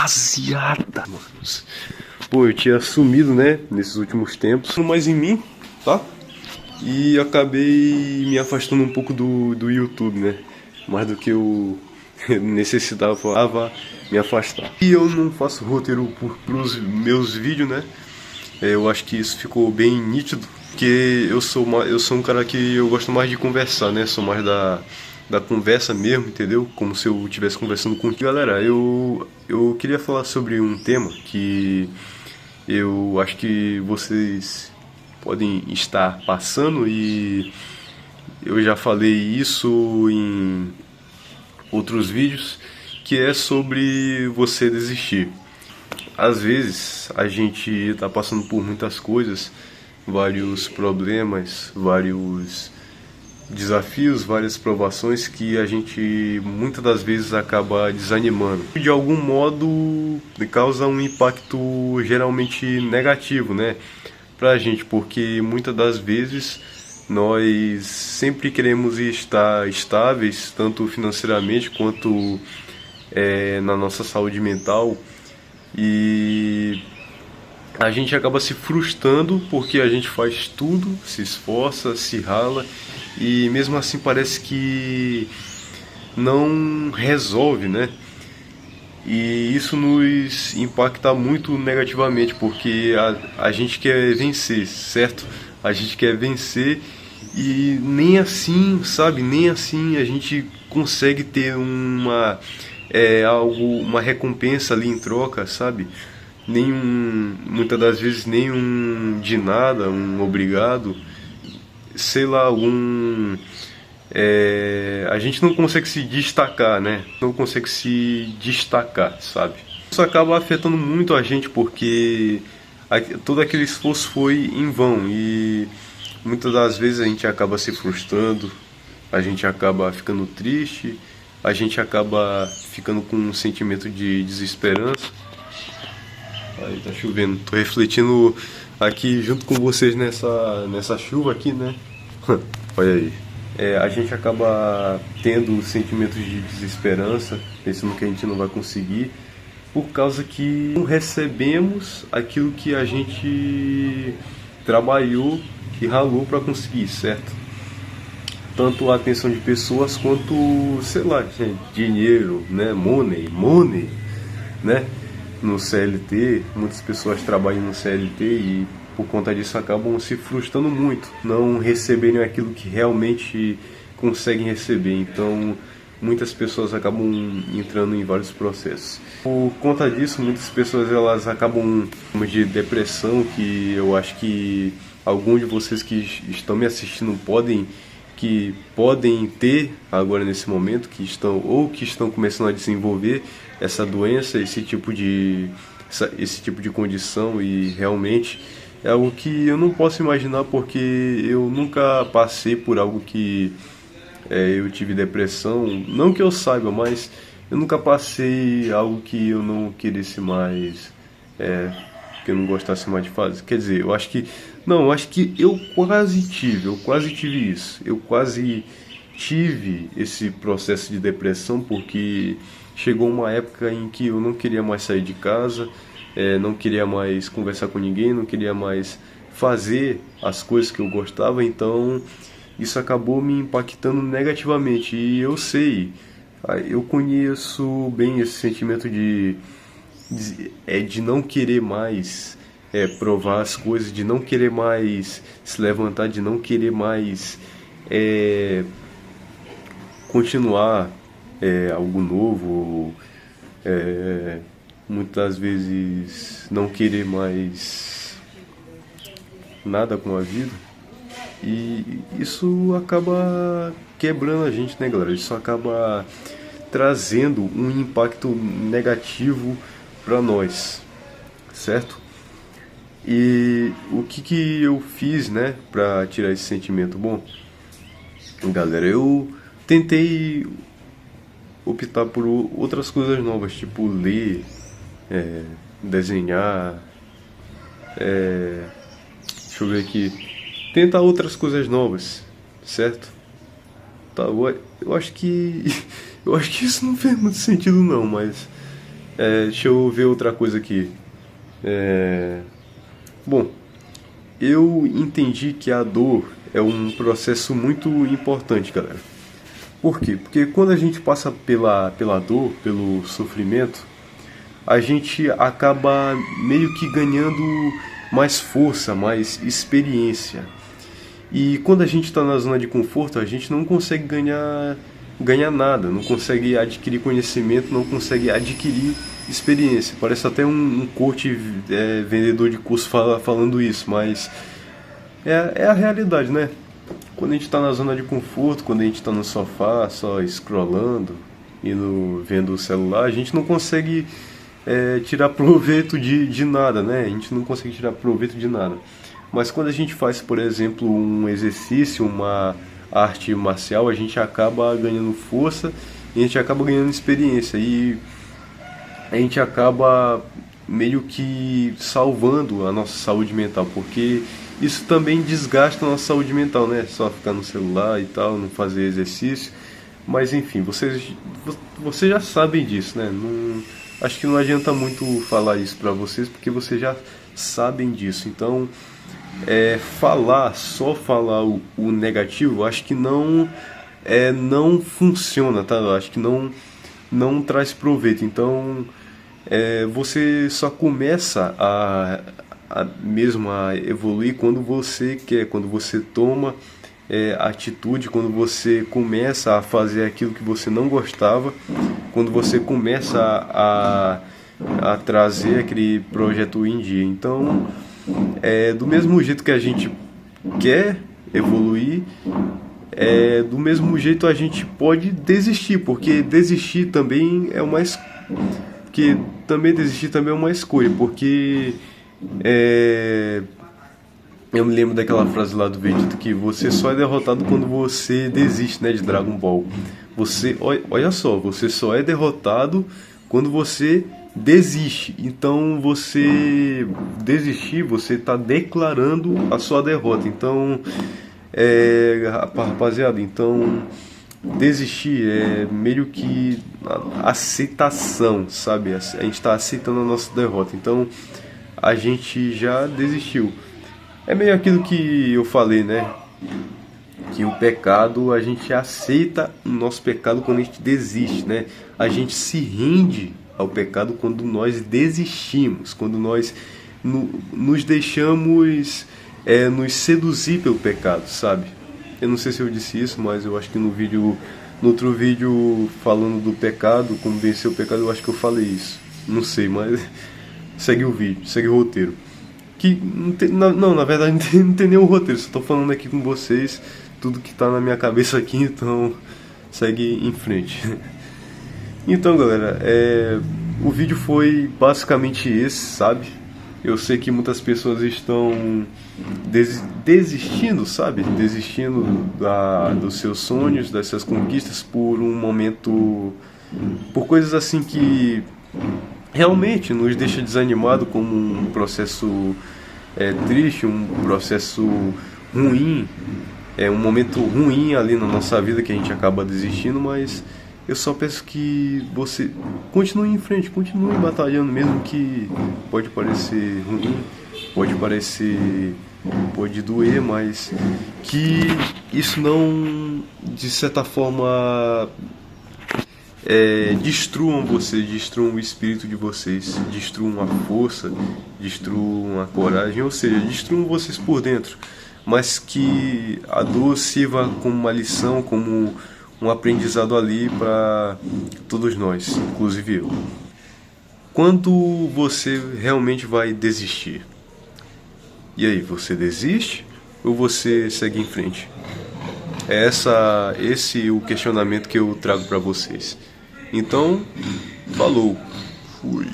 rapaziada, manos. Pô, eu tinha sumido, né, nesses últimos tempos, mais em mim, tá? E acabei me afastando um pouco do YouTube, né? Mais do que eu necessitava me afastar. E eu não faço roteiro pros meus vídeos, né? Eu acho que isso ficou bem nítido, porque eu sou um cara que eu gosto mais de conversar, né? Sou mais da conversa mesmo, entendeu? Como se eu estivesse conversando com... Galera, eu queria falar sobre um tema que eu acho que vocês podem estar passando, e eu já falei isso em outros vídeos, que é sobre você desistir. Às vezes a gente está passando por muitas coisas, vários problemas, vários desafios, várias provações, que a gente muitas das vezes acaba desanimando. De algum modo causa um impacto geralmente negativo, né, pra gente, porque muitas das vezes nós sempre queremos estar estáveis, tanto financeiramente quanto na nossa saúde mental, e a gente acaba se frustrando porque a gente faz tudo, se esforça, se rala, e mesmo assim parece que não resolve, né? E isso nos impacta muito negativamente, porque a gente quer vencer, certo? A gente quer vencer e nem assim, sabe? Nem assim a gente consegue ter uma recompensa ali em troca, sabe? Muitas das vezes nenhum de nada, um obrigado, sei lá, a gente não consegue se destacar, né? Não consegue se destacar, sabe? Isso acaba afetando muito a gente, porque todo aquele esforço foi em vão, e muitas das vezes a gente acaba se frustrando, a gente acaba ficando triste, a gente acaba ficando com um sentimento de desesperança. Aí tá chovendo, tô refletindo aqui junto com vocês nessa chuva aqui, né? Olha aí. A gente acaba tendo sentimentos de desesperança, pensando que a gente não vai conseguir, por causa que não recebemos aquilo que a gente trabalhou e ralou para conseguir, certo? Tanto a atenção de pessoas quanto, sei lá, dinheiro, né? Money, né? No CLT, muitas pessoas trabalham no CLT e por conta disso acabam se frustrando muito, não receberem aquilo que realmente conseguem receber. Então muitas pessoas acabam entrando em vários processos. Por conta disso, muitas pessoas elas acabam de depressão, que eu acho que alguns de vocês que estão me assistindo podem ter agora nesse momento, que estão começando a desenvolver essa doença, esse tipo de condição, e realmente é algo que eu não posso imaginar, porque eu nunca passei por algo que eu tive depressão, não que eu saiba, mas eu nunca passei algo que eu não queresse mais, que eu não gostasse mais de fazer. Quer dizer, eu acho que eu quase tive isso. Eu quase tive esse processo de depressão, porque chegou uma época em que eu não queria mais sair de casa, não queria mais conversar com ninguém, não queria mais fazer as coisas que eu gostava, então isso acabou me impactando negativamente. E eu sei, eu conheço bem esse sentimento de não querer mais provar as coisas, de não querer mais se levantar, de não querer mais continuar algo novo, muitas vezes não querer mais nada com a vida, e isso acaba quebrando a gente, né, galera? Isso acaba trazendo um impacto negativo para nós, certo? E o que eu fiz, né, para tirar esse sentimento? Bom, galera, eu tentei optar por outras coisas novas, tipo ler, desenhar, deixa eu ver aqui, tentar outras coisas novas, certo? Tá, eu acho que isso não fez muito sentido não, mas Deixa eu ver outra coisa aqui. É, Bom, eu entendi que a dor é um processo muito importante, galera. Por quê? Porque quando a gente passa pela dor, pelo sofrimento, a gente acaba meio que ganhando mais força, mais experiência. E quando a gente está na zona de conforto, a gente não consegue ganhar nada, não consegue adquirir conhecimento, não consegue adquirir experiência. Parece até um coach vendedor de curso falando isso, mas é a realidade, né? Quando a gente está na zona de conforto, quando a gente está no sofá só scrollando e vendo o celular, a gente não consegue tirar proveito de nada, né? A gente não consegue tirar proveito de nada. Mas quando a gente faz, por exemplo, um exercício, uma arte marcial, a gente acaba ganhando força e a gente acaba ganhando experiência. E a gente acaba meio que salvando a nossa saúde mental, porque isso também desgasta a nossa saúde mental, né? Só ficar no celular e tal, não fazer exercício. Mas enfim, vocês já sabem disso, né? Acho que não adianta muito falar isso pra vocês, porque vocês já sabem disso. Então, só falar o negativo, acho que não funciona, tá? Eu acho que não traz proveito. Então, você só começa mesmo a evoluir quando você quer, quando você toma atitude, quando você começa a fazer aquilo que você não gostava, quando você começa a trazer aquele projeto em dia. Então, do mesmo jeito que a gente quer evoluir, do mesmo jeito a gente pode desistir, porque desistir também é uma escolha, porque eu me lembro daquela frase lá do Vegeta, que você só é derrotado quando você desiste, né, de Dragon Ball. Olha só, você só é derrotado quando você desiste. Então, você desistir, você está declarando a sua derrota. Então, rapaziada, então desistir é meio que aceitação, sabe? A gente está aceitando a nossa derrota. Então, a gente já desistiu. É meio aquilo que eu falei, né? Que o pecado, a gente aceita o nosso pecado quando a gente desiste, né? A gente se rende ao pecado quando nós desistimos, quando nós nos deixamos nos seduzir pelo pecado, sabe? Eu não sei se eu disse isso, mas eu acho que no outro vídeo falando do pecado, como vencer o pecado, eu acho que eu falei isso. Não sei, mas segue o vídeo, segue o roteiro. Que na verdade não tem nenhum roteiro, só tô falando aqui com vocês tudo que tá na minha cabeça aqui, então segue em frente. Então, galera, o vídeo foi basicamente esse, sabe? Eu sei que muitas pessoas estão desistindo, sabe? Desistindo dos seus sonhos, das suas conquistas por um momento, por coisas assim que realmente nos deixa desanimado, como um processo triste, um processo ruim, um momento ruim ali na nossa vida que a gente acaba desistindo, mas eu só peço que você continue em frente, continue batalhando, mesmo que pode parecer ruim, pode doer, mas que isso não, de certa forma, destruam vocês, destruam o espírito de vocês, destruam a força, destruam a coragem, ou seja, destruam vocês por dentro, mas que a dor sirva como uma lição, como um aprendizado ali para todos nós, inclusive eu. Quando você realmente vai desistir? E aí, você desiste ou você segue em frente? Esse é o questionamento que eu trago para vocês. Então, falou, fui.